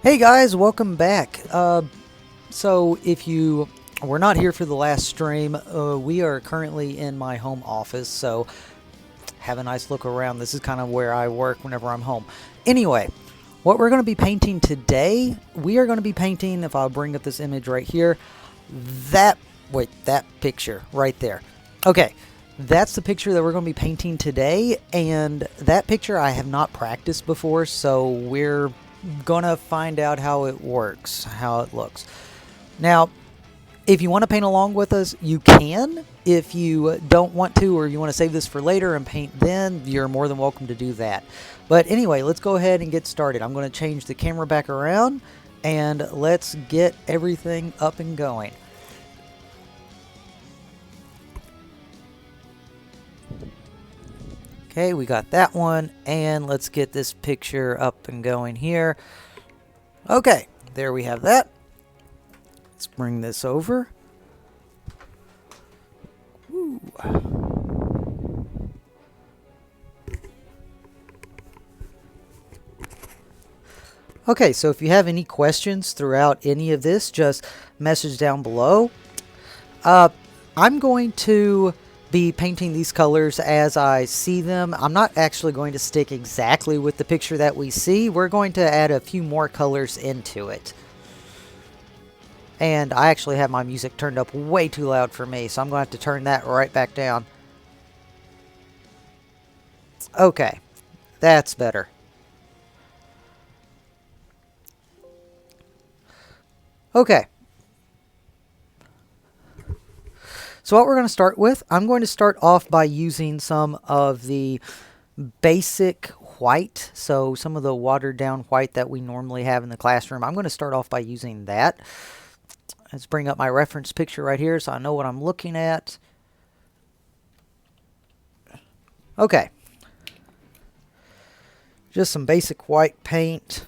Hey guys, welcome back. So if you were not here for the last stream, we are currently in my home office, so have a nice look around. This is kind of where I work whenever I'm home. Anyway, what we're going to be painting today, we are going to be painting, if I'll bring up this image right here, that picture right there. Okay, that's the picture that we're going to be painting today, and that picture I have not practiced before, so we're gonna find out how it works, how it looks. Now, if you want to paint along with us, you can. If you don't want to, or you want to save this for later and paint then, you're more than welcome to do that. But anyway, let's go ahead and get started. I'm going to change the camera back around, and let's get everything up and going. Okay, we got that one, and let's get this picture up and going here. Okay, there we have that. Let's bring this over. Ooh. Okay, so if you have any questions throughout any of this, just message down below. I'm going to be painting these colors as I see them. I'm not actually going to stick exactly with the picture that we see. We're going to add a few more colors into it. And I actually have my music turned up way too loud for me, so I'm going to have to turn that right back down. Okay, that's better. Okay. So what we're going to start with, I'm going to start off by using some of the basic white, so some of the watered down white that we normally have in the classroom. I'm going to start off by using that. Let's bring up my reference picture right here so I know what I'm looking at. Okay. Just some basic white paint.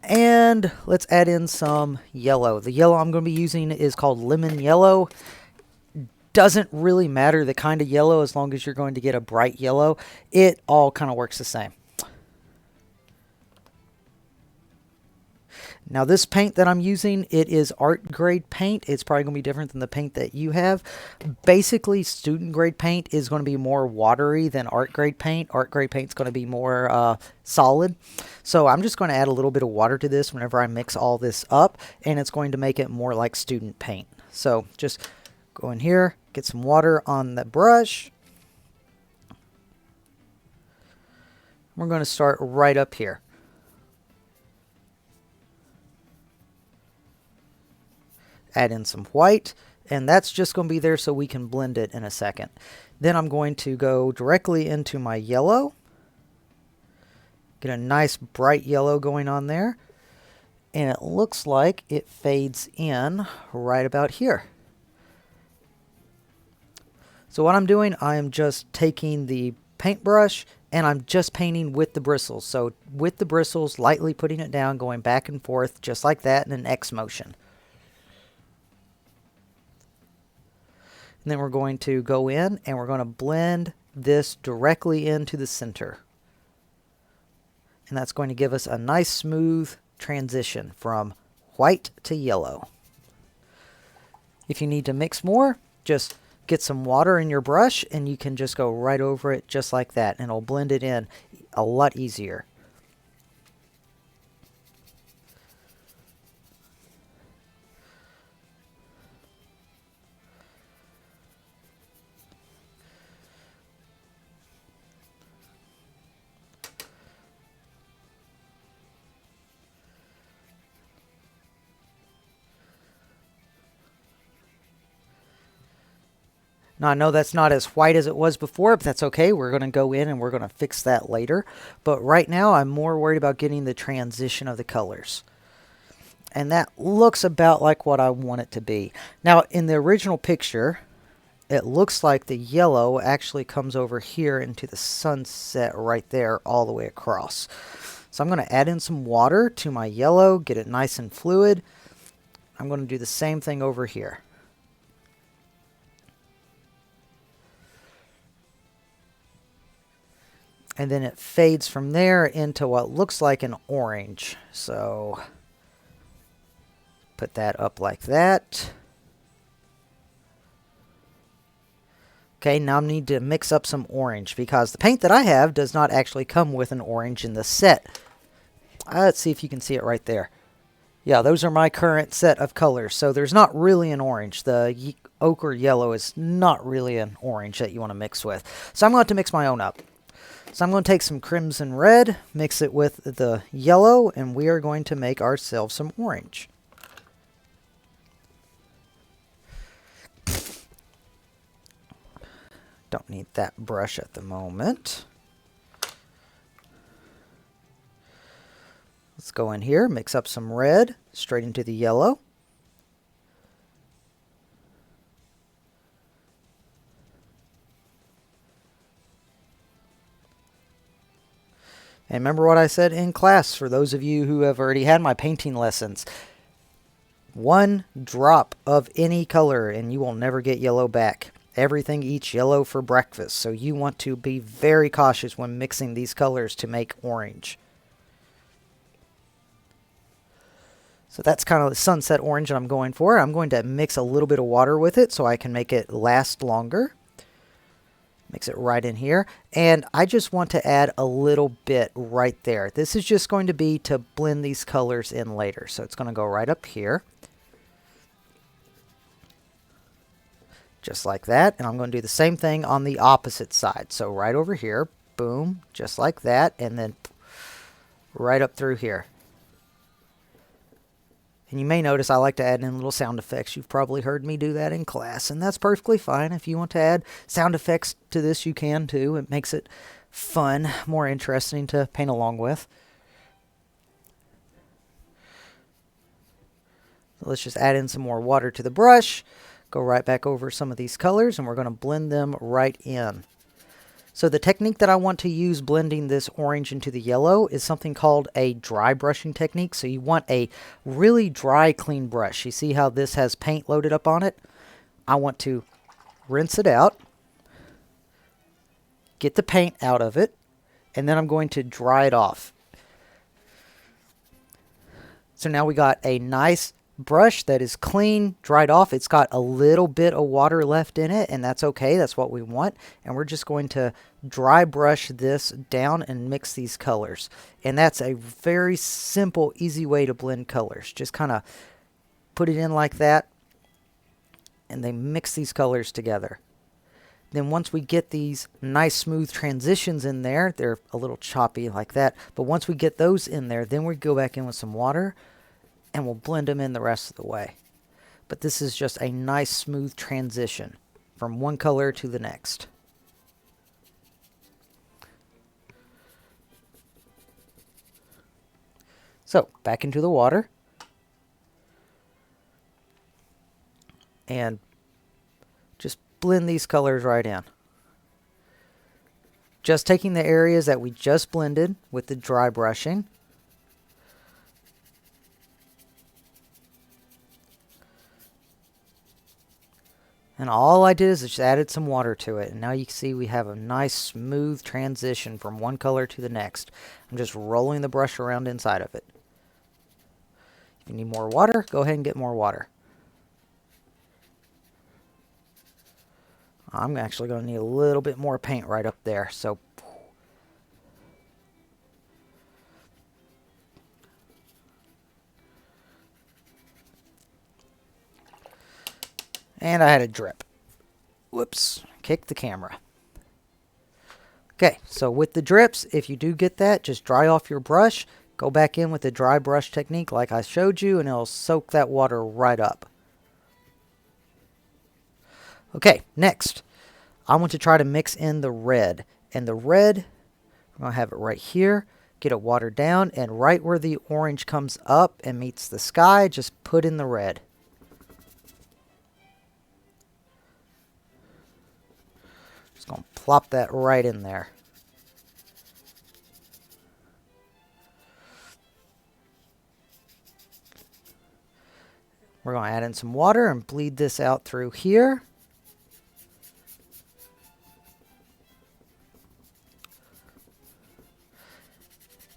And let's add in some yellow. The yellow I'm going to be using is called lemon yellow. Doesn't really matter the kind of yellow as long as you're going to get a bright yellow. It all kind of works the same. Now this paint that I'm using, it is art grade paint. It's probably going to be different than the paint that you have. Basically, student grade paint is going to be more watery than art grade paint. Art grade paint is going to be more solid. So I'm just going to add a little bit of water to this whenever I mix all this up, and it's going to make it more like student paint. So just go in here, get some water on the brush. We're going to start right up here. Add in some white, and that's just going to be there so we can blend it in a second. Then I'm going to go directly into my yellow. Get a nice bright yellow going on there. And it looks like it fades in right about here. So what I'm doing, I am just taking the paintbrush and I'm just painting with the bristles. So with the bristles, lightly putting it down, going back and forth just like that in an X motion. And then we're going to go in and we're going to blend this directly into the center. And that's going to give us a nice smooth transition from white to yellow. If you need to mix more, just get some water in your brush and you can just go right over it just like that. And it'll blend it in a lot easier. Now, I know that's not as white as it was before, but that's okay. We're going to go in and we're going to fix that later. But right now, I'm more worried about getting the transition of the colors. And that looks about like what I want it to be. Now, in the original picture, it looks like the yellow actually comes over here into the sunset right there all the way across. So I'm going to add in some water to my yellow, get it nice and fluid. I'm going to do the same thing over here. And then it fades from there into what looks like an orange. So put that up like that. Okay, now I need to mix up some orange because the paint that I have does not actually come with an orange in the set. Let's see if you can see it right there. Yeah, those are my current set of colors. So there's not really an orange. The ochre yellow is not really an orange that you want to mix with. So I'm going to have to mix my own up. So I'm going to take some crimson red, mix it with the yellow, and we are going to make ourselves some orange. Don't need that brush at the moment. Let's go in here, mix up some red, straight into the yellow. And remember what I said in class, for those of you who have already had my painting lessons. 1 drop of any color and you will never get yellow back. Everything eats yellow for breakfast, so you want to be very cautious when mixing these colors to make orange. So that's kind of the sunset orange that I'm going for. I'm going to mix a little bit of water with it so I can make it last longer. Mix it right in here. And I just want to add a little bit right there. This is just going to be to blend these colors in later. So it's going to go right up here. Just like that. And I'm going to do the same thing on the opposite side. So right over here. Boom. Just like that. And then right up through here. And you may notice I like to add in little sound effects. You've probably heard me do that in class, and that's perfectly fine. If you want to add sound effects to this, you can too. It makes it fun, more interesting to paint along with. So let's just add in some more water to the brush. Go right back over some of these colors, and we're going to blend them right in. So the technique that I want to use blending this orange into the yellow is something called a dry brushing technique. So you want a really dry, clean brush. You see how this has paint loaded up on it? I want to rinse it out, get the paint out of it, and then I'm going to dry it off. So now we got a nice brush that is clean, dried off. It's got a little bit of water left in it, and that's okay. That's what we want. And we're just going to dry brush this down and mix these colors. And that's a very simple, easy way to blend colors. Just kind of put it in like that, and they mix these colors together. Then once we get these nice smooth transitions in there, they're a little choppy like that, but once we get those in there, then we go back in with some water, and we'll blend them in the rest of the way. But this is just a nice smooth transition from one color to the next. So back into the water. And just blend these colors right in. Just taking the areas that we just blended with the dry brushing. And all I did is just added some water to it. And now you can see we have a nice smooth transition from one color to the next. I'm just rolling the brush around inside of it. If you need more water, go ahead and get more water. I'm actually going to need a little bit more paint right up there. So and I had a drip. Whoops, kicked the camera. Okay, so with the drips, if you do get that, just dry off your brush. Go back in with the dry brush technique like I showed you, and it'll soak that water right up. Okay, next, I want to try to mix in the red. And the red, I'm going to have it right here. Get it watered down, and right where the orange comes up and meets the sky, just put in the red. Just going to plop that right in there. We're going to add in some water and bleed this out through here.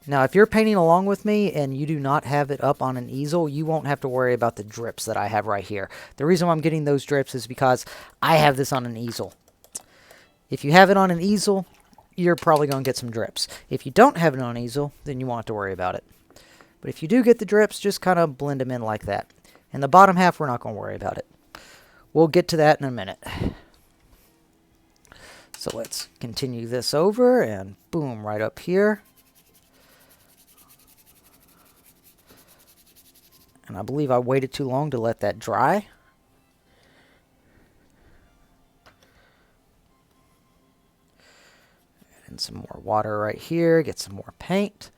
Now, if you're painting along with me and you do not have it up on an easel, you won't have to worry about the drips that I have right here. The reason why I'm getting those drips is because I have this on an easel. If you have it on an easel, you're probably going to get some drips. If you don't have it on an easel, then you won't have to worry about it. But if you do get the drips, just kind of blend them in like that. And the bottom half, we're not going to worry about it. We'll get to that in a minute. So let's continue this over and boom, right up here. And I believe I waited too long to let that dry. Add in some more water right here, get some more paint.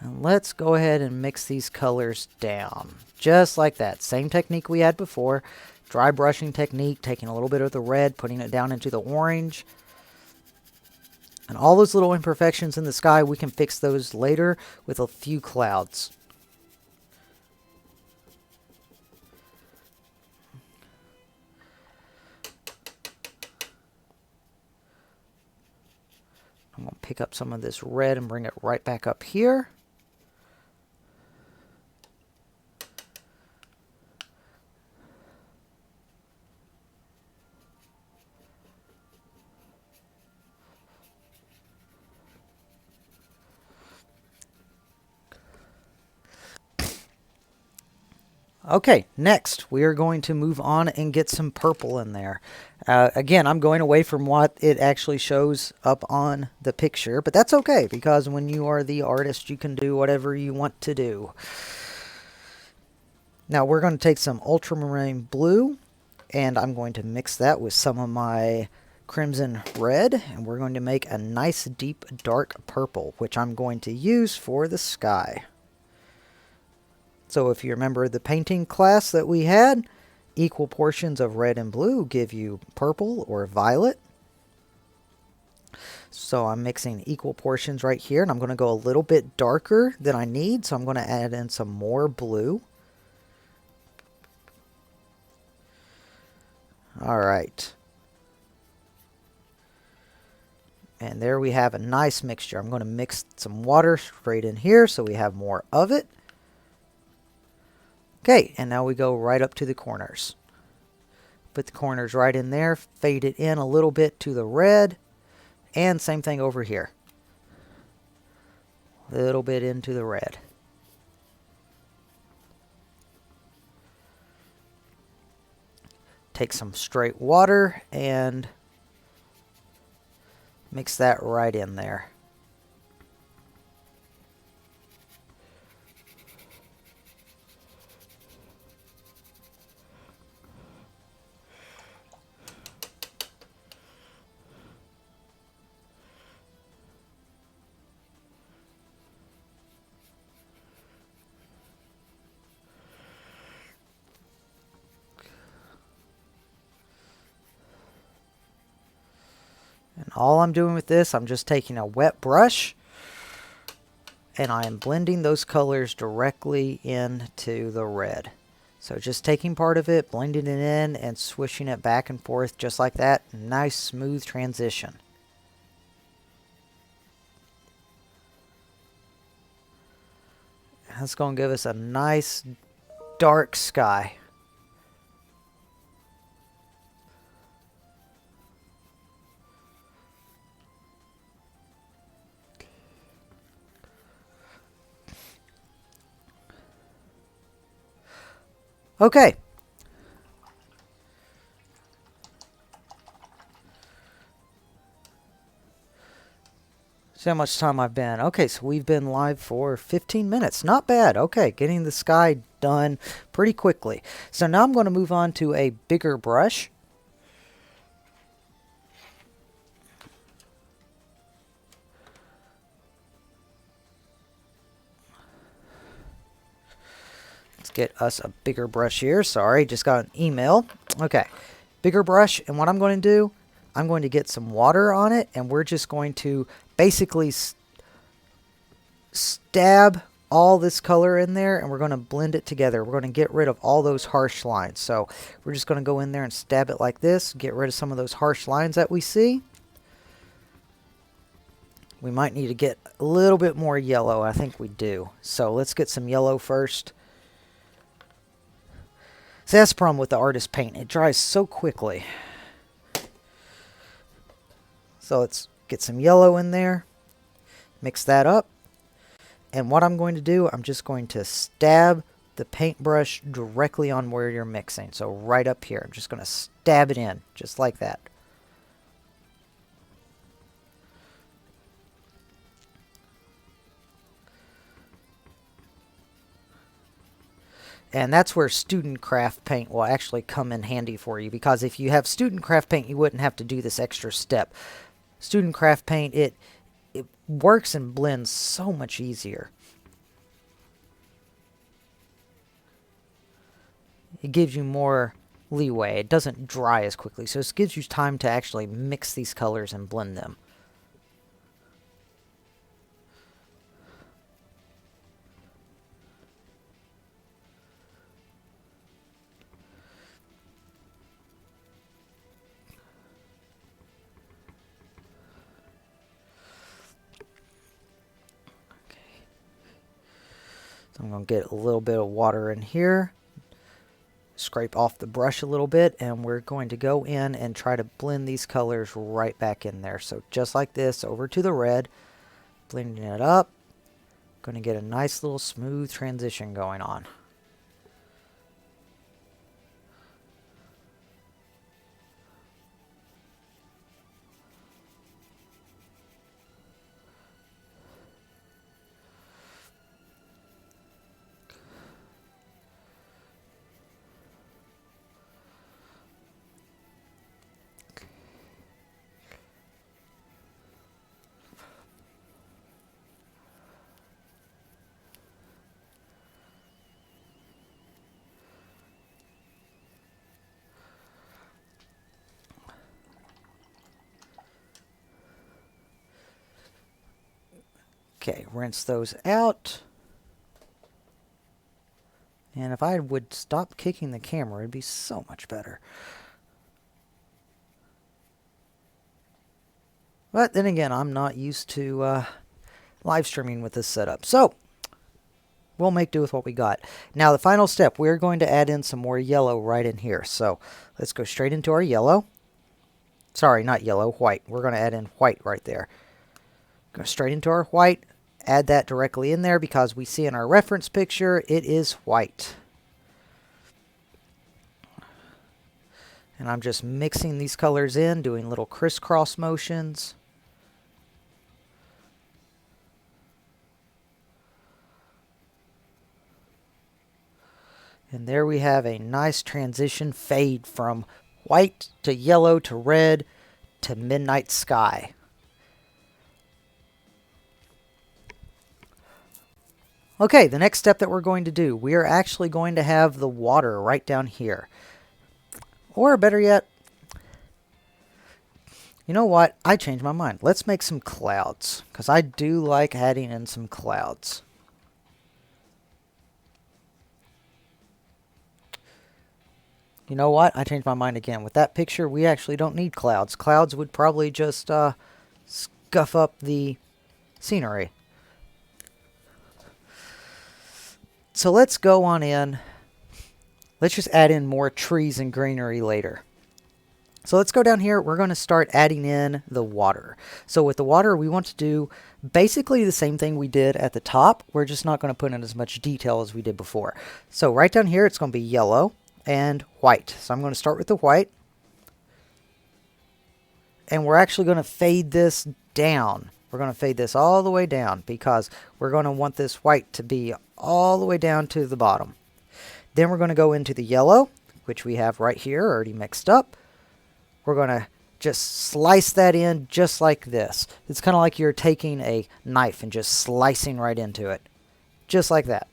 And let's go ahead and mix these colors down. Just like that. Same technique we had before. Dry brushing technique, taking a little bit of the red, putting it down into the orange. And all those little imperfections in the sky, we can fix those later with a few clouds. I'm going to pick up some of this red and bring it right back up here. Okay, next we are going to move on and get some purple in there. Again, I'm going away from what it actually shows up on the picture, but that's okay because when you are the artist, you can do whatever you want to do. Now we're going to take some ultramarine blue and I'm going to mix that with some of my crimson red and we're going to make a nice deep dark purple, which I'm going to use for the sky. So if you remember the painting class that we had, equal portions of red and blue give you purple or violet. So I'm mixing equal portions right here, and I'm going to go a little bit darker than I need, so I'm going to add in some more blue. All right. And there we have a nice mixture. I'm going to mix some water straight in here so we have more of it. Okay, and now we go right up to the corners. Put the corners right in there, fade it in a little bit to the red, and same thing over here. A little bit into the red. Take some straight water and mix that right in there. And all I'm doing with this, I'm just taking a wet brush and I am blending those colors directly into the red. So just taking part of it, blending it in, and swishing it back and forth just like that. Nice smooth transition. That's going to give us a nice dark sky. Okay. See how much time I've been. Okay, so we've been live for 15 minutes. Not bad. Okay, getting the sky done pretty quickly. So now I'm going to move on to a bigger brush. Get us a bigger brush here. Sorry, just got an email. Okay, bigger brush, and what I'm going to do, I'm going to get some water on it, and we're just going to basically stab all this color in there and we're going to blend it together. We're going to get rid of all those harsh lines. So we're just going to go in there and stab it like this, get rid of some of those harsh lines that we see. We might need to get a little bit more yellow. I think we do. So let's get some yellow first. See, that's the problem with the artist paint. It dries so quickly. So let's get some yellow in there. Mix that up. And what I'm going to do, I'm just going to stab the paintbrush directly on where you're mixing. So right up here. I'm just going to stab it in, just like that. And that's where student craft paint will actually come in handy for you, because if you have student craft paint, you wouldn't have to do this extra step. Student craft paint, it works and blends so much easier. It gives you more leeway. It doesn't dry as quickly, so it gives you time to actually mix these colors and blend them. I'm going to get a little bit of water in here, scrape off the brush a little bit, and we're going to go in and try to blend these colors right back in there. So just like this, over to the red, blending it up. Going to get a nice little smooth transition going on. Okay, rinse those out. And if I would stop kicking the camera, it'd be so much better. But then again, I'm not used to live streaming with this setup. So, we'll make do with what we got. Now, the final step, we're going to add in some more yellow right in here. So, let's go straight into our yellow. Sorry, not yellow, white. We're going to add in white right there. Go straight into our white. Add that directly in there because we see in our reference picture it is white. And I'm just mixing these colors in, doing little crisscross motions. And there we have a nice transition fade from white to yellow to red to midnight sky. Okay, the next step that we're going to do, we are actually going to have the water right down here. Or better yet, you know what? I changed my mind. Let's make some clouds, because I do like adding in some clouds. You know what? I changed my mind again. With that picture, we actually don't need clouds. Clouds would probably just scuff up the scenery. So let's go on in. Let's just add in more trees and greenery later. So let's go down here. We're going to start adding in the water. So with the water, we want to do basically the same thing we did at the top. We're just not going to put in as much detail as we did before. So right down here, it's going to be yellow and white. So I'm going to start with the white. And we're actually going to fade this down. We're going to fade this all the way down because we're going to want this white to be all the way down to the bottom. Then we're going to go into the yellow, which we have right here already mixed up. We're going to just slice that in just like this. It's kind of like you're taking a knife and just slicing right into it. Just like that.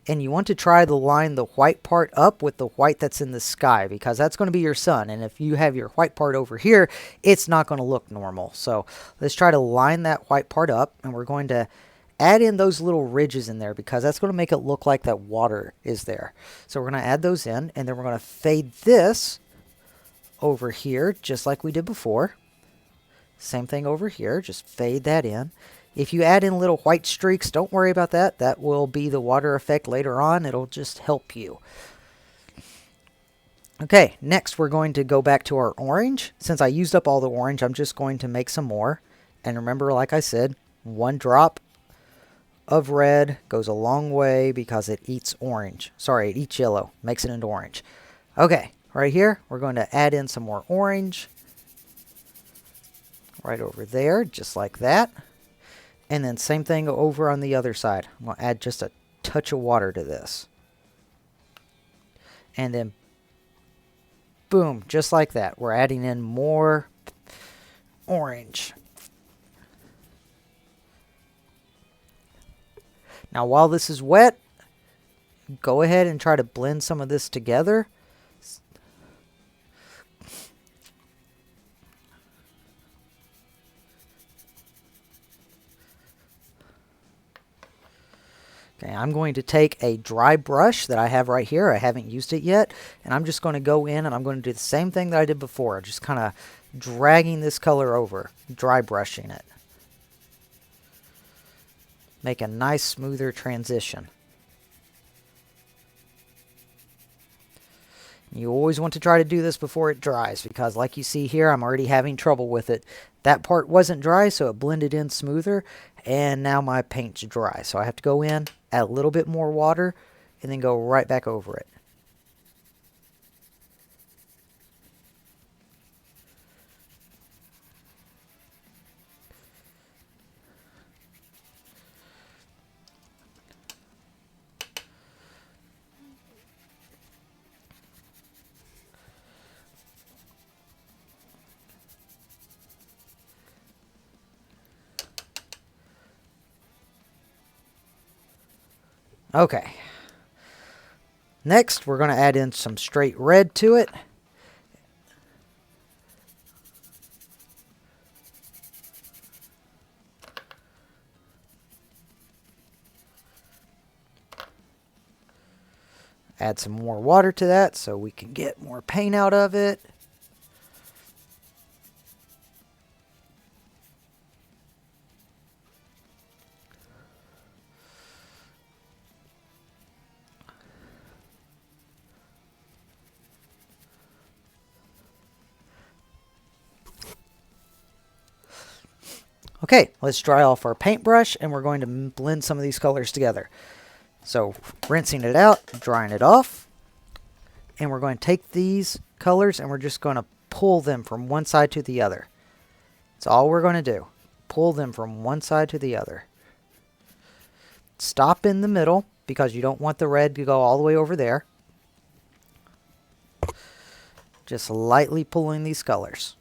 and you want to try to line the white part up with the white that's in the sky, because that's going to be your sun. And if you have your white part over here, it's not going to look normal. So let's try to line that white part up, and we're going to add in those little ridges in there because that's going to make it look like that water is there. So we're going to add those in, and then we're going to fade this over here just like we did before. Same thing over here, just fade that in. If you add in little white streaks, don't worry about that. That will be the water effect later on. It'll just help you. Okay, next we're going to go back to our orange. Since I used up all the orange, I'm just going to make some more. And remember, like I said, 1 drop of red goes a long way because it eats orange. Sorry, it eats yellow, makes it into orange. Okay, right here, we're going to add in some more orange. Right over there, just like that. And then same thing over on the other side. I'm going to add just a touch of water to this. And then, boom, just like that. We're adding in more orange. Now, while this is wet, go ahead and try to blend some of this together. Okay, I'm going to take a dry brush that I have right here. I haven't used it yet. And I'm just going to go in and I'm going to do the same thing that I did before. Just kind of dragging this color over, dry brushing it. Make a nice, smoother transition. You always want to try to do this before it dries because like you see here, I'm already having trouble with it. That part wasn't dry, so it blended in smoother, and now my paint's dry. So I have to go in, add a little bit more water, and then go right back over it. Okay. Next, we're going to add in some straight red to it. Add some more water to that so we can get more paint out of it. Okay, let's dry off our paintbrush and we're going to blend some of these colors together. So rinsing it out, drying it off, and we're going to take these colors and we're just going to pull them from one side to the other. That's all we're going to do. Pull them from one side to the other. Stop in the middle because you don't want the red to go all the way over there. Just lightly pulling these colors.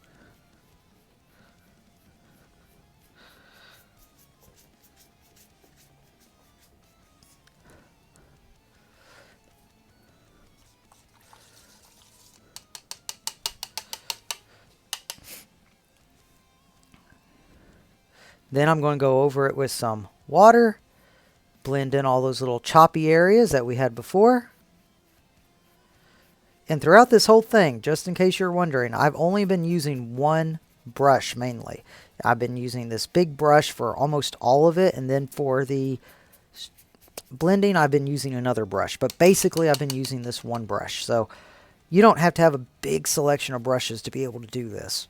Then I'm going to go over it with some water, blend in all those little choppy areas that we had before. And throughout this whole thing, just in case you're wondering, I've only been using one brush mainly. I've been using this big brush for almost all of it, and then for the blending, I've been using another brush. But basically, I've been using this one brush. So you don't have to have a big selection of brushes to be able to do this.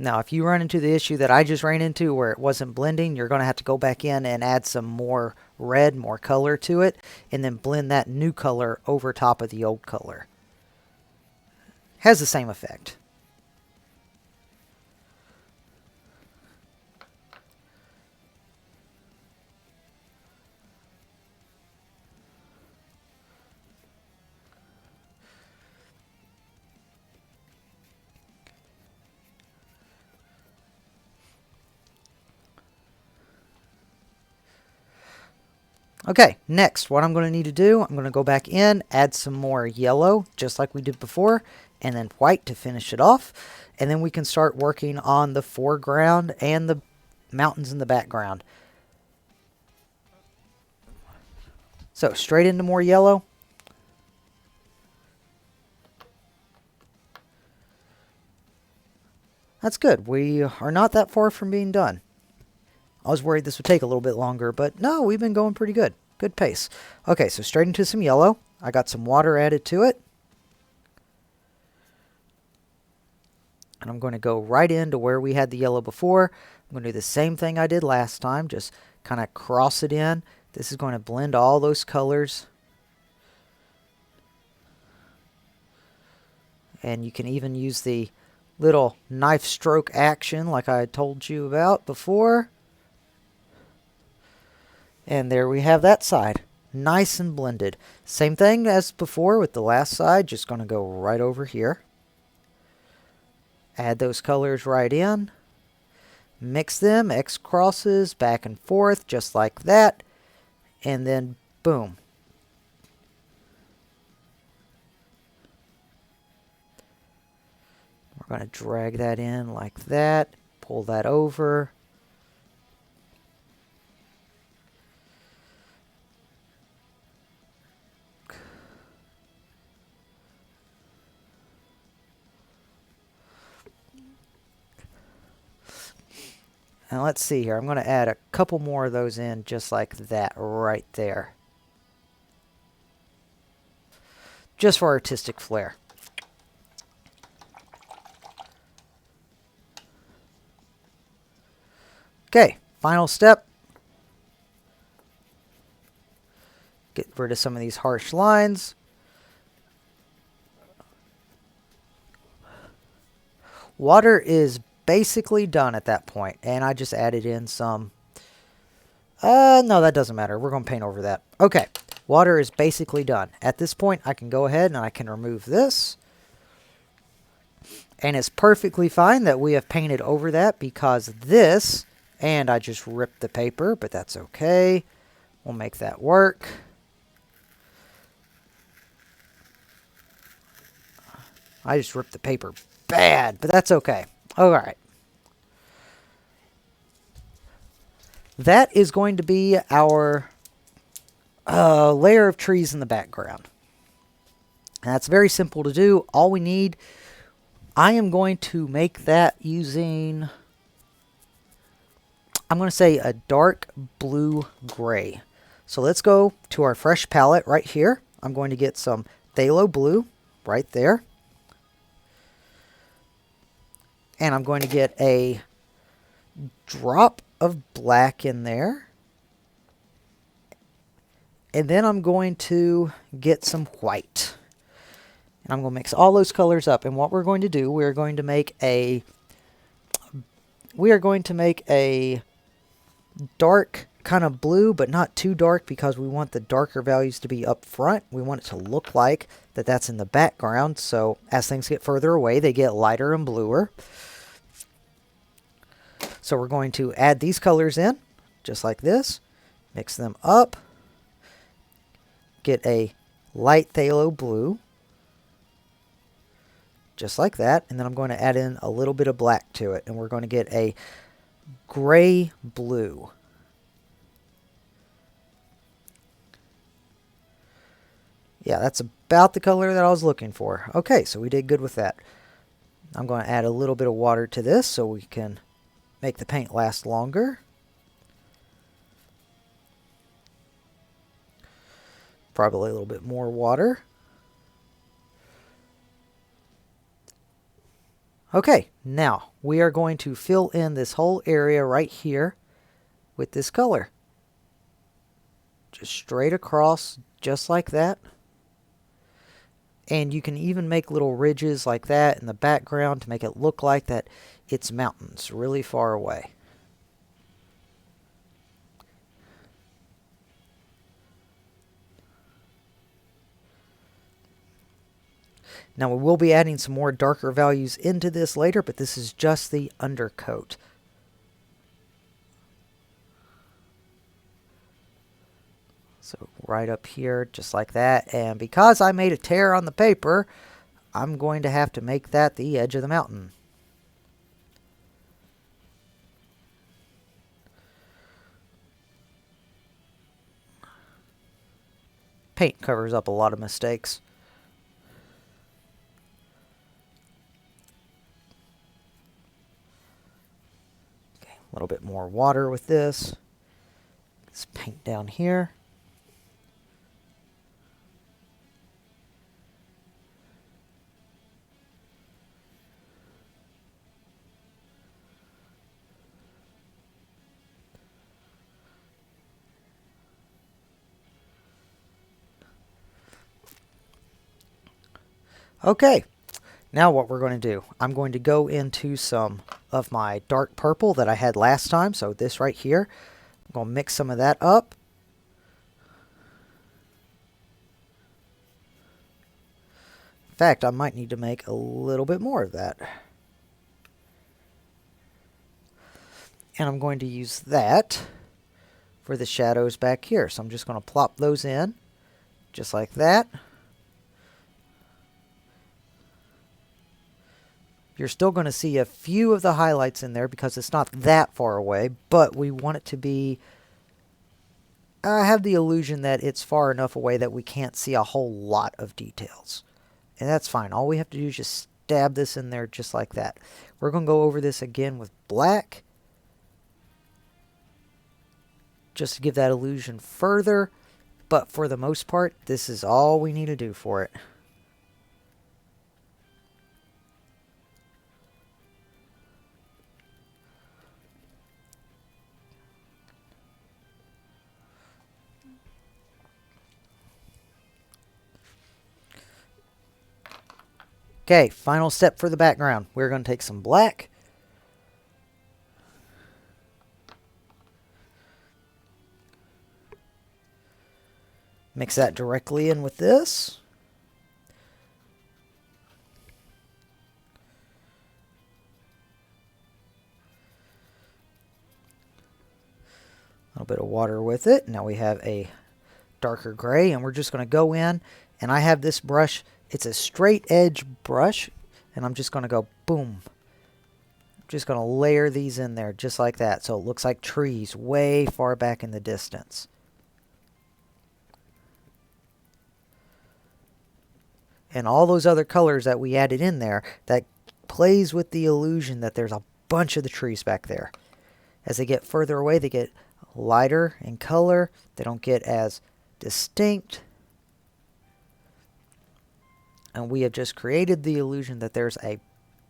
Now, if you run into the issue that I just ran into where it wasn't blending, you're going to have to go back in and add some more red, more color to it, and then blend that new color over top of the old color. Has the same effect. Okay, next, what I'm going to need to do, I'm going to go back in, add some more yellow, just like we did before, and then white to finish it off. And then we can start working on the foreground and the mountains in the background. So, straight into more yellow. That's good. We are not that far from being done. I was worried this would take a little bit longer, but no, we've been going pretty good. Good pace. Okay, so straight into some yellow. I got some water added to it. And I'm going to go right into where we had the yellow before. I'm going to do the same thing I did last time. Just kind of cross it in. This is going to blend all those colors. And you can even use the little knife stroke action like I told you about before. And there we have that side. Nice and blended. Same thing as before with the last side. Just going to go right over here. Add those colors right in. Mix them, X crosses, back and forth, just like that. And then, boom. We're going to drag that in like that. Pull that over. And let's see here. I'm going to add a couple more of those in just like that right there. Just for artistic flair. Okay, final step. Get rid of some of these harsh lines. Water is basically done at that point, and I just added in some no, that doesn't matter. We're going to paint over that. Okay, water is basically done. At this point, I can go ahead and I can remove this. And it's perfectly fine that we have painted over that because this, and I just ripped the paper, but that's okay. We'll make that work. I just ripped the paper bad, but that's okay. All right. That is going to be our layer of trees in the background. And that's very simple to do. All we need, I am going to make that using, I'm going to say a dark blue gray. So let's go to our fresh palette right here. I'm going to get some phthalo blue right there. And I'm going to get a drop of black in there. And then I'm going to get some white. And I'm going to mix all those colors up. And what we're going to do, we're going to make a dark kind of blue, but not too dark because we want the darker values to be up front. We want it to look like that's in the background. So as things get further away, they get lighter and bluer. So we're going to add these colors in, just like this. Mix them up. Get a light phthalo blue. Just like that. And then I'm going to add in a little bit of black to it. And we're going to get a gray blue. Yeah, that's about the color that I was looking for. Okay, so we did good with that. I'm going to add a little bit of water to this so we can make the paint last longer. Probably a little bit more water. Okay, now we are going to fill in this whole area right here with this color. Just straight across, just like that. And you can even make little ridges like that in the background to make it look like that it's mountains really far away. Now we will be adding some more darker values into this later, but this is just the undercoat. So right up here, just like that. And because I made a tear on the paper, I'm going to have to make that the edge of the mountain. Paint covers up a lot of mistakes. Okay, a little bit more water with this. Let's paint down here. Okay, now what we're going to do, I'm going to go into some of my dark purple that I had last time, so this right here. I'm going to mix some of that up. In fact, I might need to make a little bit more of that. And I'm going to use that for the shadows back here. So I'm just going to plop those in, just like that. You're still going to see a few of the highlights in there because it's not that far away, but we want it to be, I have the illusion that it's far enough away that we can't see a whole lot of details. And that's fine. All we have to do is just stab this in there just like that. We're going to go over this again with black, just to give that illusion further. But for the most part, this is all we need to do for it. Okay, final step for the background. We're going to take some black. Mix that directly in with this. A little bit of water with it. Now we have a darker gray, and we're just going to go in, and I have this brush. It's a straight edge brush, and I'm just going to go boom. I'm just going to layer these in there just like that, so it looks like trees way far back in the distance. And all those other colors that we added in there, that plays with the illusion that there's a bunch of the trees back there. As they get further away, they get lighter in color. They don't get as distinct. And we have just created the illusion that there's a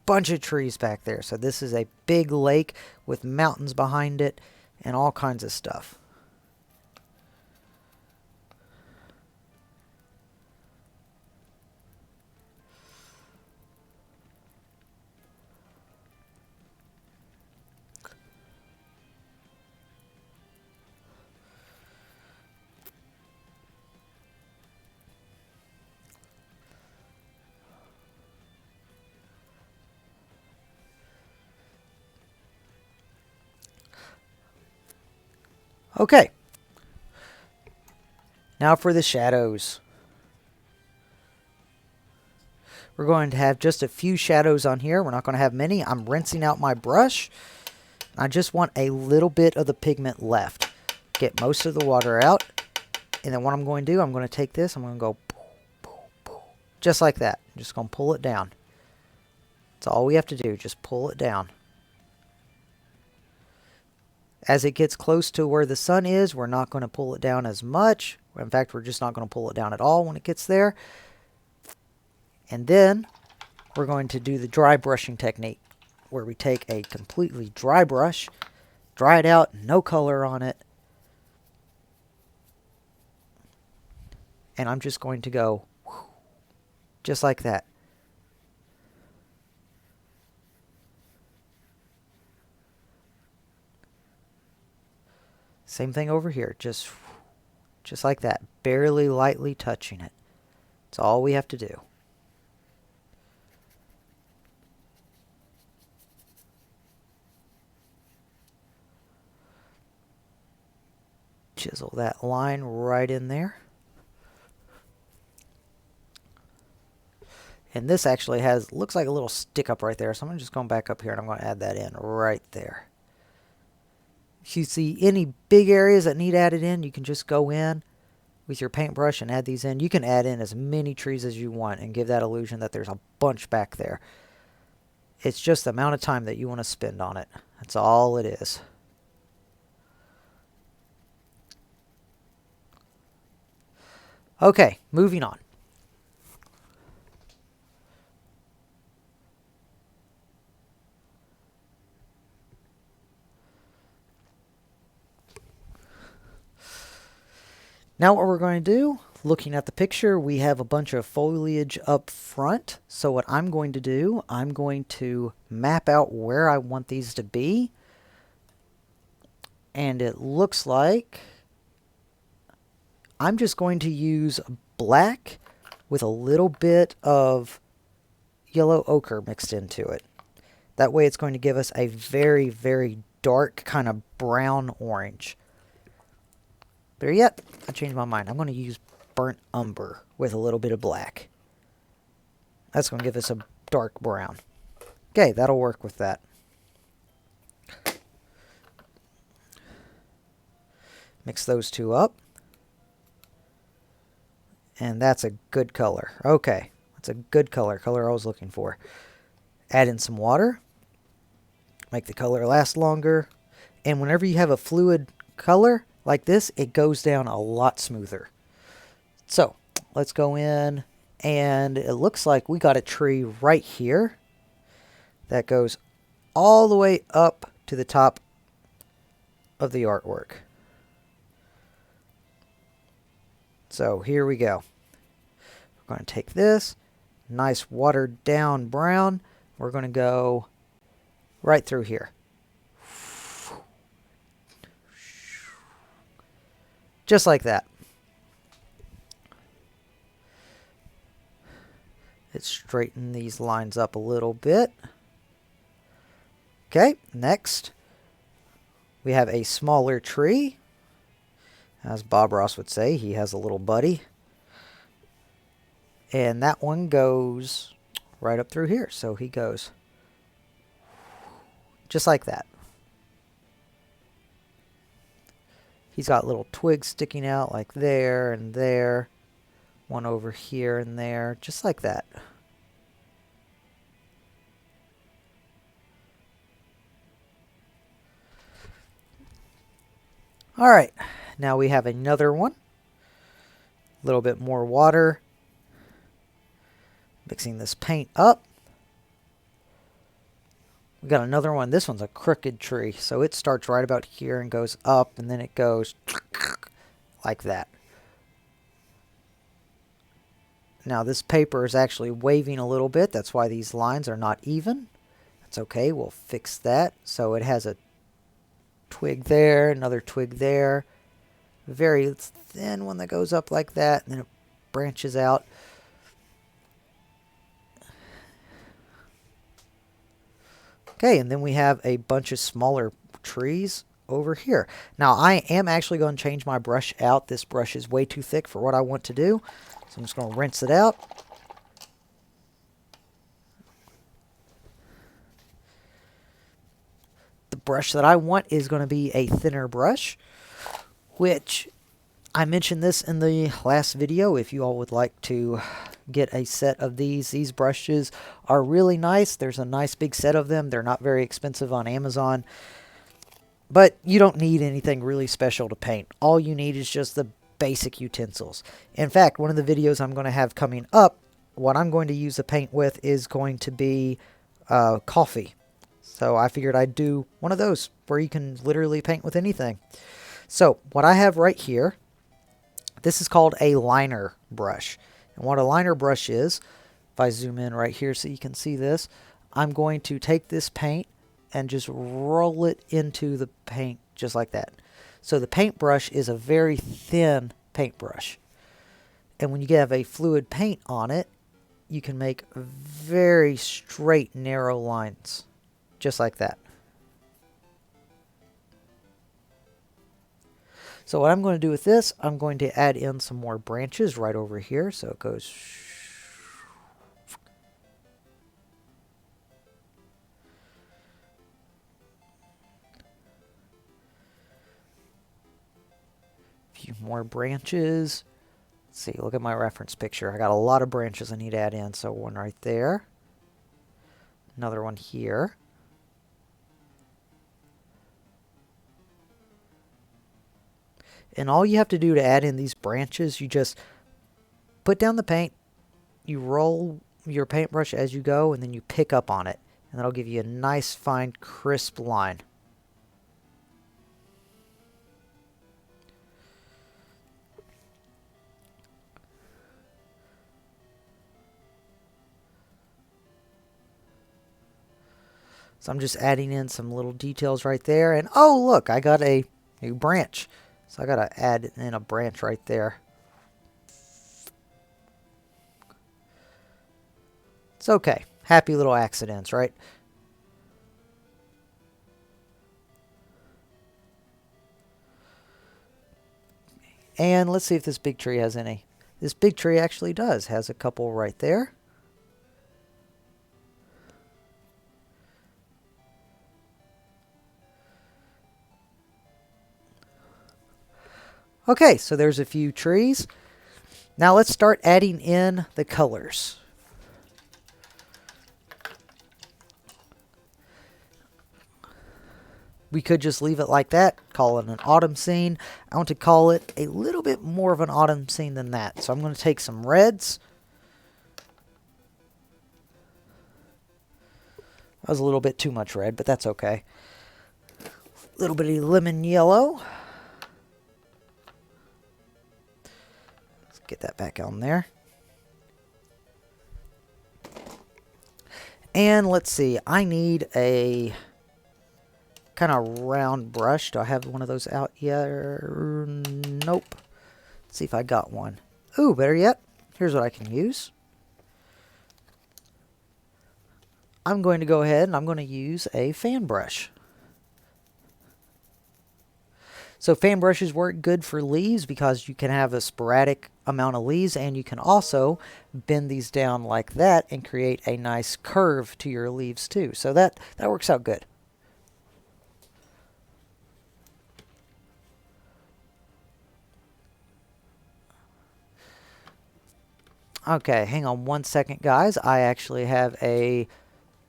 bunch of trees back there. So this is a big lake with mountains behind it and all kinds of stuff. Okay. Now for the shadows. We're going to have just a few shadows on here. We're not going to have many. I'm rinsing out my brush. I just want a little bit of the pigment left. Get most of the water out. And then what I'm going to do, I'm going to take this. I'm going to go just like that. I'm just going to pull it down. That's all we have to do. Just pull it down. As it gets close to where the sun is, we're not going to pull it down as much. In fact, we're just not going to pull it down at all when it gets there. And then we're going to do the dry brushing technique, where we take a completely dry brush, dry it out, no color on it, and I'm just going to go just like that. Same thing over here, just like that, barely lightly touching it. That's all we have to do. Chisel that line right in there. And this actually looks like a little stick up right there. So I'm just going back up here and I'm going to add that in right there. If you see any big areas that need added in, you can just go in with your paintbrush and add these in. You can add in as many trees as you want and give that illusion that there's a bunch back there. It's just the amount of time that you want to spend on it. That's all it is. Okay, moving on. Now what we're going to do, looking at the picture, we have a bunch of foliage up front. So what I'm going to do, I'm going to map out where I want these to be. And it looks like I'm just going to use black with a little bit of yellow ochre mixed into it. That way it's going to give us a very, very dark kind of brown orange. Better yet, I changed my mind. I'm going to use burnt umber with a little bit of black. That's going to give us a dark brown. Okay, that'll work with that. Mix those two up. And that's a good color. Okay, that's a good color I was looking for. Add in some water. Make the color last longer. And whenever you have a fluid color like this, it goes down a lot smoother. So let's go in, and it looks like we got a tree right here that goes all the way up to the top of the artwork. So here we go. We're going to take this nice watered down brown. We're going to go right through here. Just like that. Let's straighten these lines up a little bit. Okay, next we have a smaller tree. As Bob Ross would say, he has a little buddy. And that one goes right up through here. So he goes just like that. He's got little twigs sticking out like there and there. One over here and there, just like that. All right, now we have another one. A little bit more water. Mixing this paint up. We got another one. This one's a crooked tree. So it starts right about here and goes up, and then it goes like that. Now this paper is actually waving a little bit. That's why these lines are not even. That's okay. We'll fix that. So it has a twig there, another twig there. Very thin one that goes up like that, and then it branches out. Okay, and then we have a bunch of smaller trees over here. Now, I am actually going to change my brush out. This brush is way too thick for what I want to do. So I'm just going to rinse it out. The brush that I want is going to be a thinner brush, which I mentioned this in the last video. If you all would like to get a set of these brushes are really nice. There's a nice big set of them. They're not very expensive on Amazon, but you don't need anything really special to paint. All you need is just the basic utensils. In fact, one of the videos I'm going to have coming up what I'm going to use the paint with is going to be coffee. So I figured I'd do one of those where you can literally paint with anything. So what I have right here, this is called a liner brush. And what a liner brush is, if I zoom in right here so you can see this, I'm going to take this paint and just roll it into the paint just like that. So the paintbrush is a very thin paintbrush. And when you have a fluid paint on it, you can make very straight, narrow lines, just like that. So what I'm going to do with this, I'm going to add in some more branches right over here. So it goes. A few more branches. Let's see, look at my reference picture. I got a lot of branches I need to add in. So one right there. Another one here. And all you have to do to add in these branches, you just put down the paint, you roll your paintbrush as you go, and then you pick up on it. And that'll give you a nice, fine, crisp line. So I'm just adding in some little details right there. And oh, look, I got a new branch. So I got to add in a branch right there. It's okay. Happy little accidents, right? And let's see if this big tree has any. This big tree actually does. Has a couple right there. Okay, so there's a few trees. Now let's start adding in the colors. We could just leave it like that, call it an autumn scene. I want to call it a little bit more of an autumn scene than that. So I'm going to take some reds. That was a little bit too much red, but that's okay. A little bit of lemon yellow. Let's get that back on there. And let's see, I need a kind of round brush. Do I have one of those out yet? Nope. Let's see if I got one. Ooh, better yet, here's what I can use. I'm going to go ahead and I'm going to use a fan brush. So fan brushes work good for leaves because you can have a sporadic amount of leaves, and you can also bend these down like that and create a nice curve to your leaves too. So that works out good. Okay, hang on one second, guys. I actually have a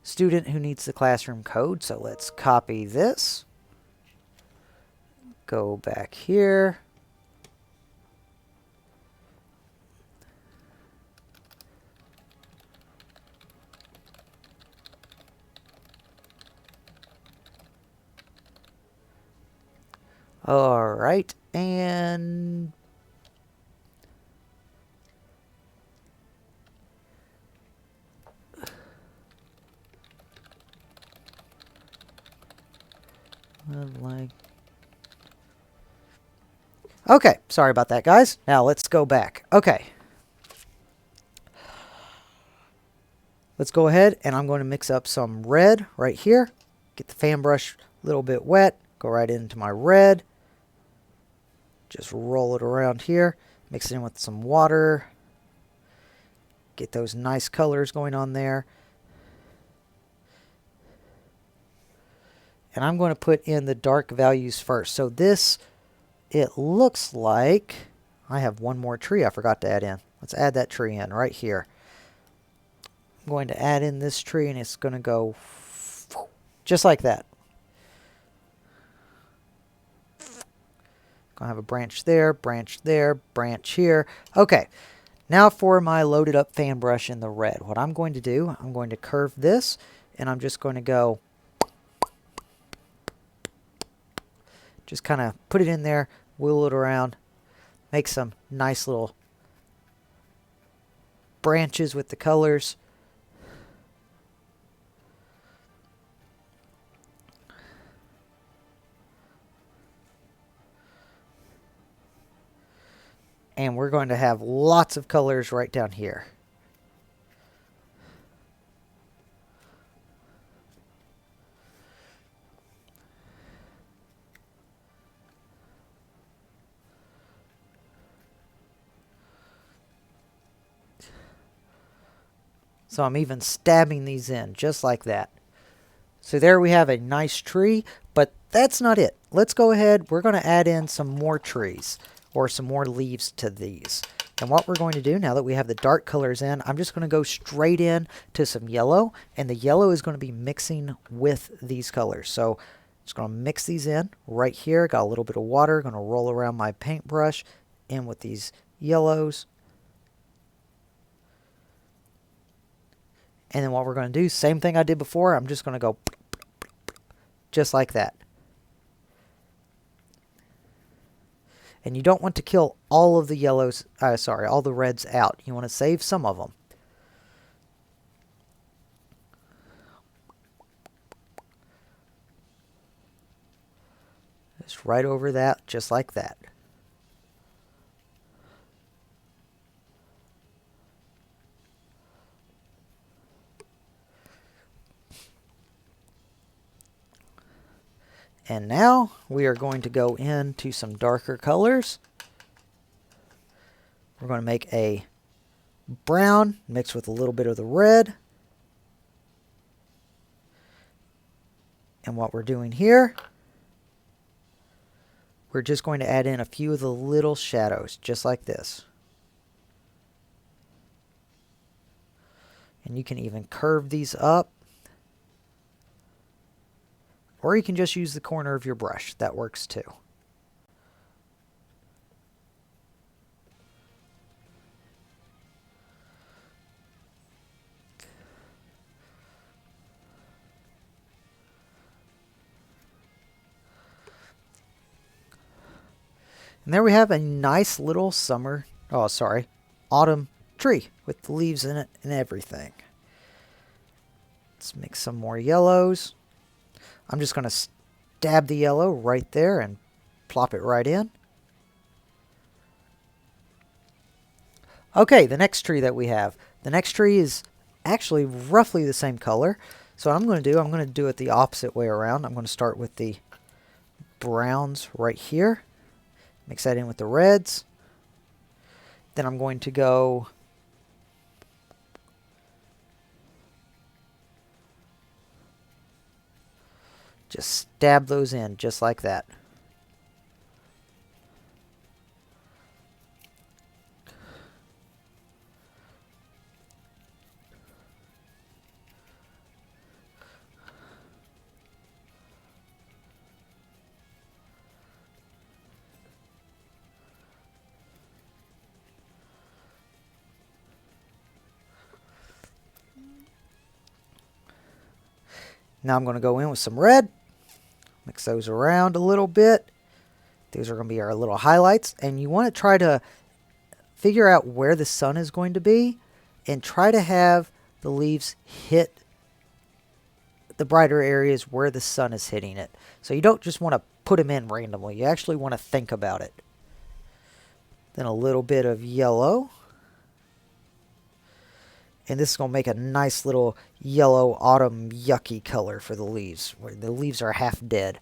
student who needs the classroom code, so let's copy this. Go back here. All right, and okay, sorry about that, guys. Now let's go back. Okay. Let's go ahead and I'm going to mix up some red right here. Get the fan brush a little bit wet. Go right into my red. Just roll it around here. Mix it in with some water. Get those nice colors going on there. And I'm going to put in the dark values first. So this, it looks like I have one more tree I forgot to add in. Let's add that tree in right here. I'm going to add in this tree, and it's going to go just like that. Going to have a branch there, branch here. Okay. Now for my loaded up fan brush in the red. What I'm going to do, I'm going to curve this, and I'm just going to go, just kind of put it in there, wheel it around, make some nice little branches with the colors. And we're going to have lots of colors right down here. So I'm even stabbing these in just like that. So there we have a nice tree, but that's not it. Let's go ahead. We're going to add in some more trees or some more leaves to these. And what we're going to do now that we have the dark colors in, I'm just going to go straight in to some yellow, and the yellow is going to be mixing with these colors. So just going to mix these in right here. Got a little bit of water, going to roll around my paintbrush in with these yellows. And then what we're going to do, same thing I did before, I'm just going to go just like that. And you don't want to kill all of the yellows, all the reds out. You want to save some of them. Just right over that, just like that. And now we are going to go into some darker colors. We're going to make a brown mixed with a little bit of the red. And what we're doing here, we're just going to add in a few of the little shadows, just like this. And you can even curve these up. Or you can just use the corner of your brush. That works too. And there we have a nice little autumn tree with the leaves in it and everything. Let's mix some more yellows. I'm just going to stab the yellow right there and plop it right in. Okay, the next tree that we have. The next tree is actually roughly the same color. So what I'm going to do it the opposite way around. I'm going to start with the browns right here. Mix that in with the reds. Then I'm going to go just stab those in just like that. Now I'm going to go in with some red. Mix those around a little bit. These are going to be our little highlights. And you want to try to figure out where the sun is going to be and try to have the leaves hit the brighter areas where the sun is hitting it. So you don't just want to put them in randomly. You actually want to think about it. Then a little bit of yellow. And this is going to make a nice little yellow autumn yucky color for the leaves, where the leaves are half dead.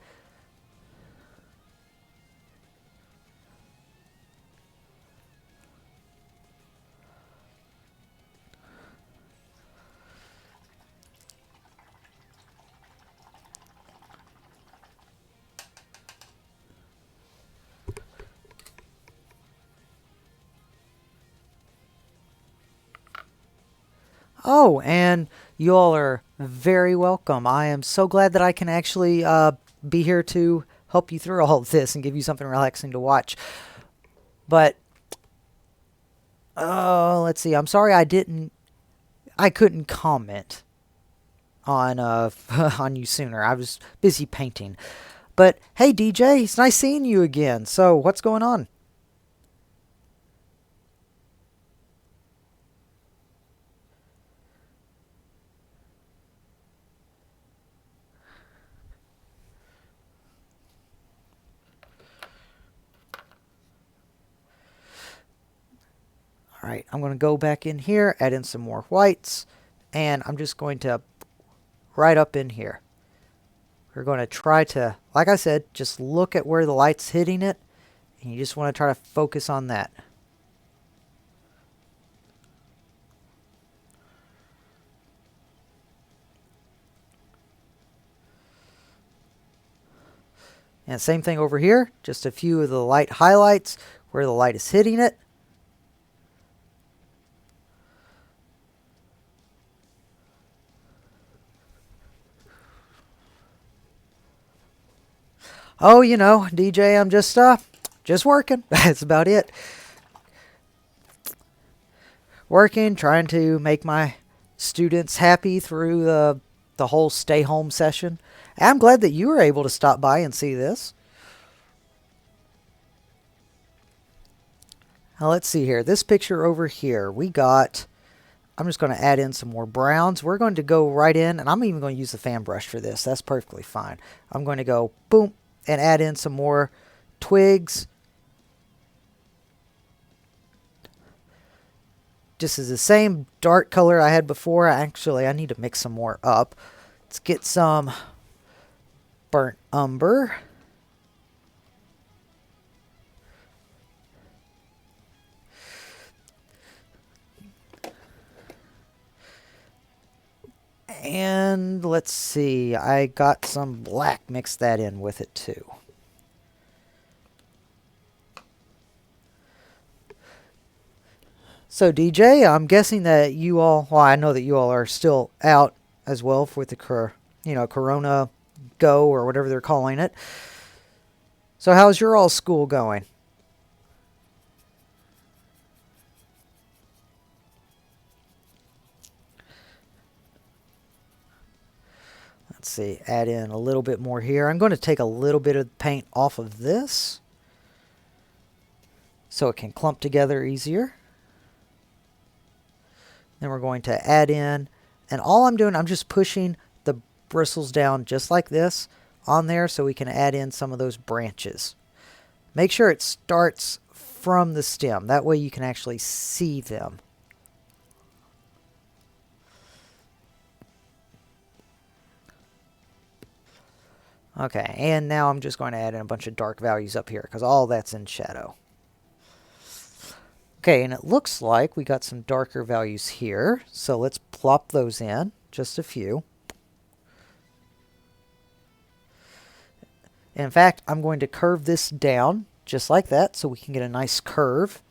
Oh, and you all are very welcome. I am so glad that I can actually be here to help you through all of this and give you something relaxing to watch. But Let's see. I'm sorry I couldn't comment on on you sooner. I was busy painting. But hey, DJ, it's nice seeing you again. So what's going on? All right, I'm going to go back in here, add in some more whites, and I'm just going to right up in here. We're going to try to, like I said, just look at where the light's hitting it, and you just want to try to focus on that. And same thing over here, just a few of the light highlights where the light is hitting it. Oh, you know, DJ, I'm just working. That's about it. Working, trying to make my students happy through the whole stay home session. And I'm glad that you were able to stop by and see this. Now let's see here. This picture over here, we got, I'm just going to add in some more browns. We're going to go right in, and I'm even going to use the fan brush for this. That's perfectly fine. I'm going to go boom and add in some more twigs. Just as the same dark color I had before. Actually, I need to mix some more up. Let's get some burnt umber. And let's see, I got some black, mix that in with it too. So DJ, I'm guessing that you all, well, I know that you all are still out as well with the Corona Go or whatever they're calling it. So how's your all school going? Let's see, add in a little bit more here. I'm going to take a little bit of paint off of this so it can clump together easier. Then we're going to add in, and all I'm doing, I'm just pushing the bristles down just like this on there so we can add in some of those branches. Make sure it starts from the stem. That way you can actually see them. Okay, and now I'm just going to add in a bunch of dark values up here because all that's in shadow. Okay, and it looks like we got some darker values here. So let's plop those in, just a few. In fact, I'm going to curve this down just like that so we can get a nice curve.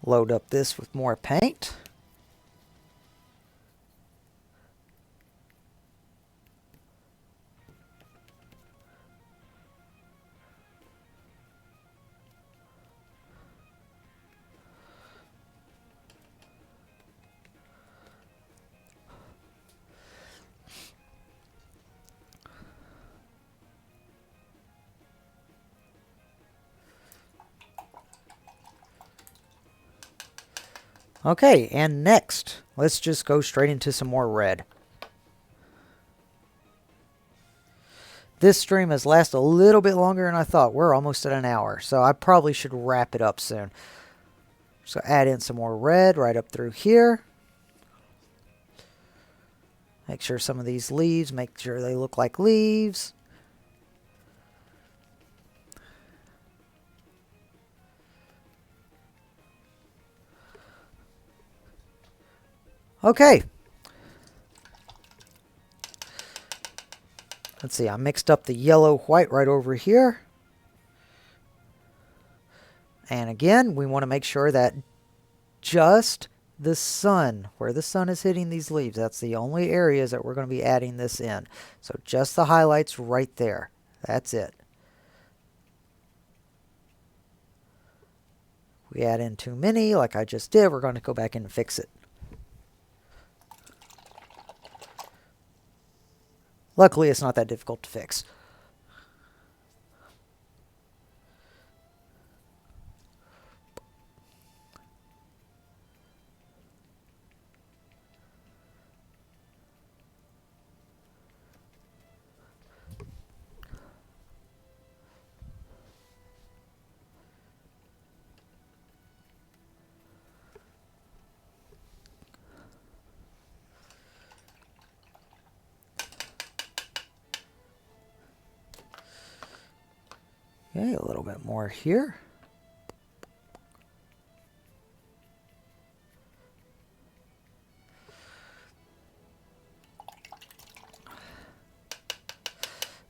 Load up this with more paint. Okay, and next, let's just go straight into some more red. This stream has lasted a little bit longer than I thought. We're almost at an hour, so I probably should wrap it up soon. So add in some more red right up through here. Make sure some of these leaves, make sure they look like leaves. Okay. Let's see, I mixed up the yellow white right over here. And again, we want to make sure that just the sun, where the sun is hitting these leaves, that's the only areas that we're going to be adding this in. So just the highlights right there. That's it. We add in too many, like I just did, we're going to go back in and fix it. Luckily, it's not that difficult to fix. Okay, a little bit more here.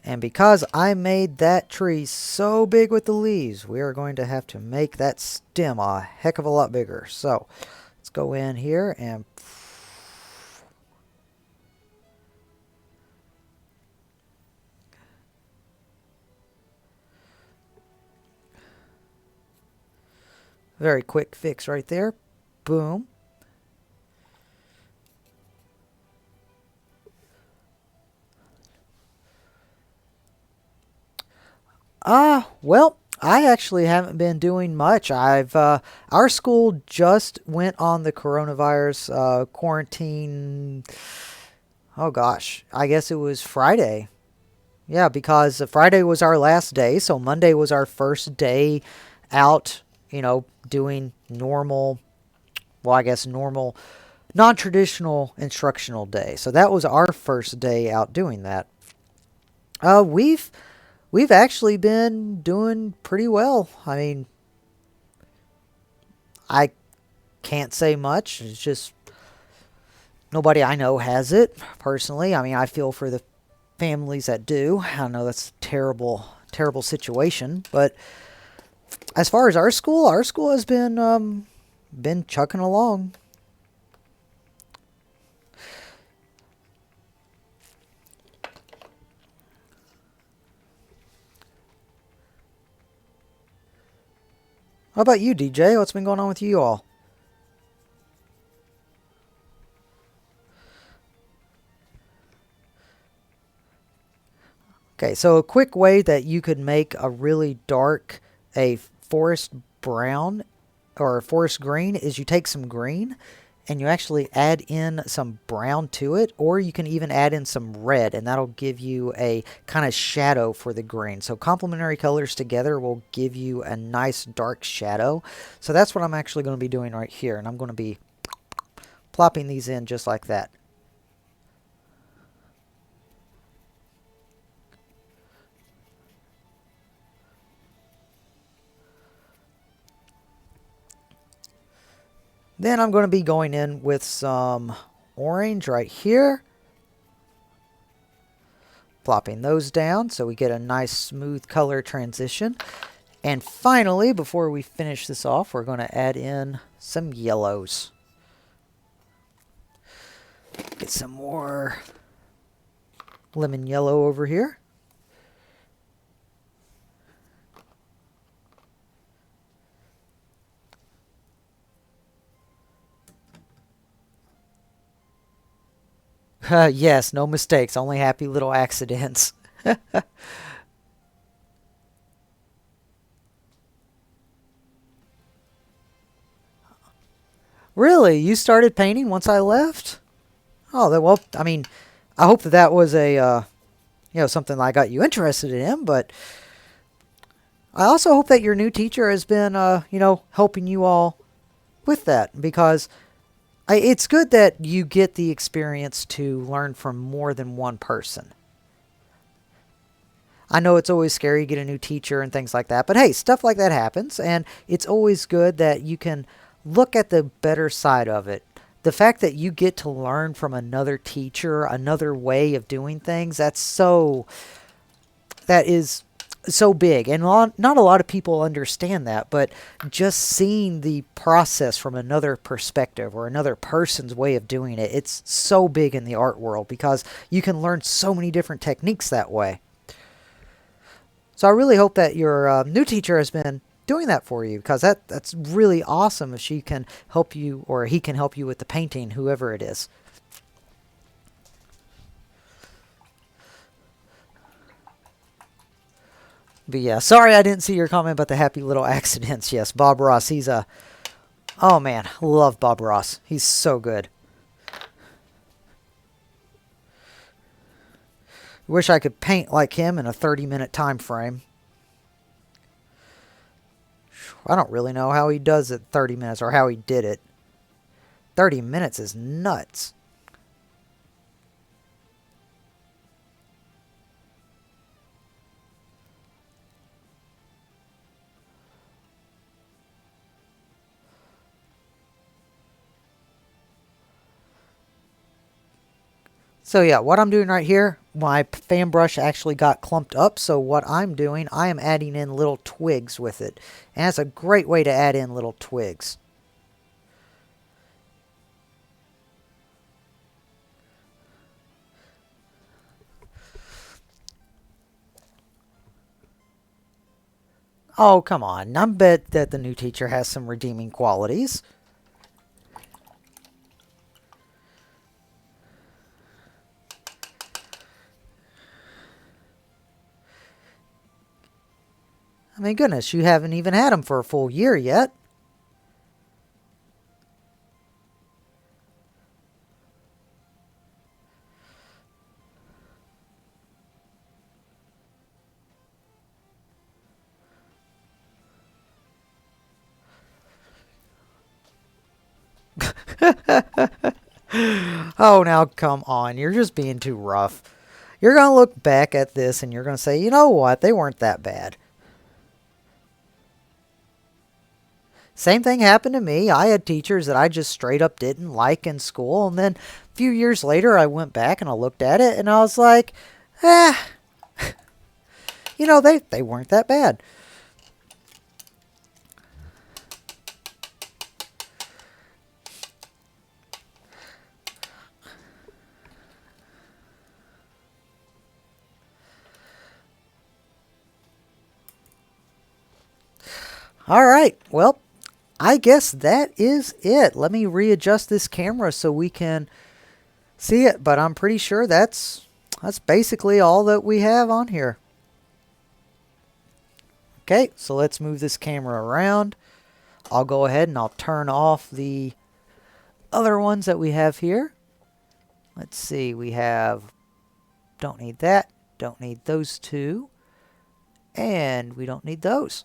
And because I made that tree so big with the leaves, we are going to have to make that stem a heck of a lot bigger. So let's go in here and very quick fix right there. Boom. Well, I actually haven't been doing much. Our school just went on the coronavirus quarantine. Oh gosh, I guess it was Friday. Yeah, because Friday was our last day, so Monday was our first day out, doing normal, well, I guess normal, non-traditional instructional day. So that was our first day out doing that. We've actually been doing pretty well. I mean, I can't say much. It's just nobody I know has it personally. I mean, I feel for the families that do. I know that's a terrible, terrible situation. But as far as our school has been chucking along. How about you, DJ? What's been going on with you all? Okay, so a quick way that you could make a really dark, a forest brown or a forest green is you take some green and you actually add in some brown to it, or you can even add in some red, and that'll give you a kind of shadow for the green. So complementary colors together will give you a nice dark shadow. So that's what I'm actually going to be doing right here, and I'm going to be plopping these in just like that. Then I'm going to be going in with some orange right here. Plopping those down so we get a nice smooth color transition. And finally, before we finish this off, we're going to add in some yellows. Get some more lemon yellow over here. Yes, no mistakes, only happy little accidents. Really? You started painting once I left? Oh, well, I mean, I hope that that was a, something I got you interested in, but I also hope that your new teacher has been, helping you all with that, because it's good that you get the experience to learn from more than one person. I know it's always scary to get a new teacher and things like that, but hey, stuff like that happens, and it's always good that you can look at the better side of it. The fact that you get to learn from another teacher, another way of doing things, that is so big, and not a lot of people understand that, but just seeing the process from another perspective or another person's way of doing it, it's so big in the art world because you can learn so many different techniques that way. So I really hope that your new teacher has been doing that for you, because that's really awesome if she can help you, or he can help you with the painting, whoever it is. But yeah, sorry I didn't see your comment about the happy little accidents. Yes, Bob Ross, he's a... Oh man, love Bob Ross. He's so good. Wish I could paint like him in a 30-minute time frame. I don't really know how he does it 30 minutes, or how he did it. 30 minutes is nuts. So yeah, what I'm doing right here, my fan brush actually got clumped up. So what I'm doing, I am adding in little twigs with it. And it's a great way to add in little twigs. Oh, come on. I bet that the new teacher has some redeeming qualities. I mean, goodness, you haven't even had him for a full year yet. Oh, now come on. You're just being too rough. You're going to look back at this and you're going to say, you know what? They weren't that bad. Same thing happened to me. I had teachers that I just straight up didn't like in school. And then a few years later, I went back and I looked at it and I was like, eh, they weren't that bad. All right. Well, I guess that is it. Let me readjust this camera so we can see it. But I'm pretty sure that's basically all that we have on here. Okay, so let's move this camera around. I'll go ahead and I'll turn off the other ones that we have here. Let's see, we have, don't need that, don't need those two, and we don't need those.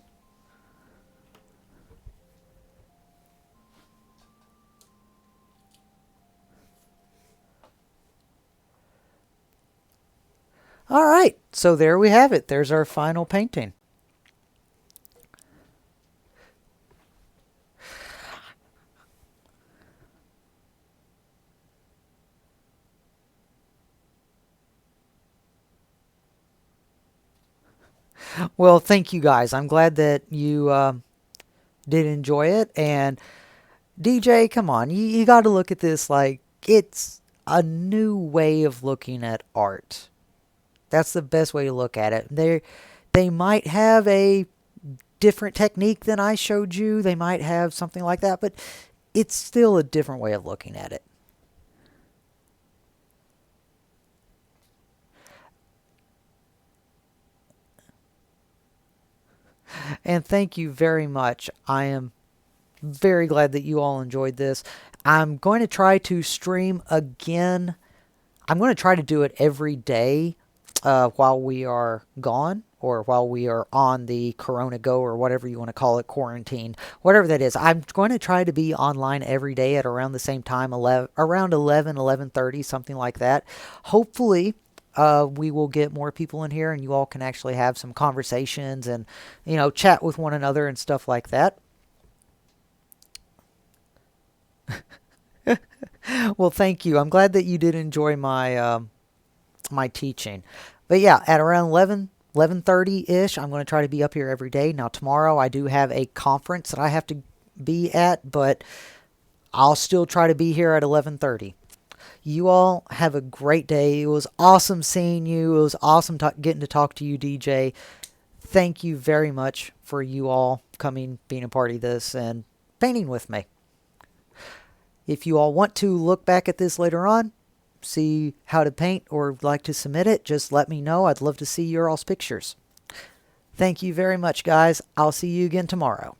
All right, so there we have it. There's our final painting. Well, thank you guys. I'm glad that you did enjoy it. And DJ, come on, you got to look at this like it's a new way of looking at art. That's the best way to look at it. They might have a different technique than I showed you. They might have something like that, but it's still a different way of looking at it. And thank you very much. I am very glad that you all enjoyed this. I'm going to try to stream again. I'm going to try to do it every day while we are gone, or while we are on the Corona Go, or whatever you want to call it, quarantine, whatever that is. I'm going to try to be online every day at around the same time, around 11:30, something like that. Hopefully, we will get more people in here and you all can actually have some conversations and, chat with one another and stuff like that. Well, thank you. I'm glad that you did enjoy my teaching. But yeah, at around 11, 11:30-ish. I'm going to try to be up here every day. Now, tomorrow I do have a conference that I have to be at, but I'll still try to be here at 11:30. You all have a great day. It was awesome seeing you. It was awesome getting to talk to you, DJ. Thank you very much for you all coming, being a part of this, and painting with me. If you all want to look back at this later on, see how to paint, or like to submit it, just let me know. I'd love to see your all's pictures. Thank you very much, guys. I'll see you again tomorrow.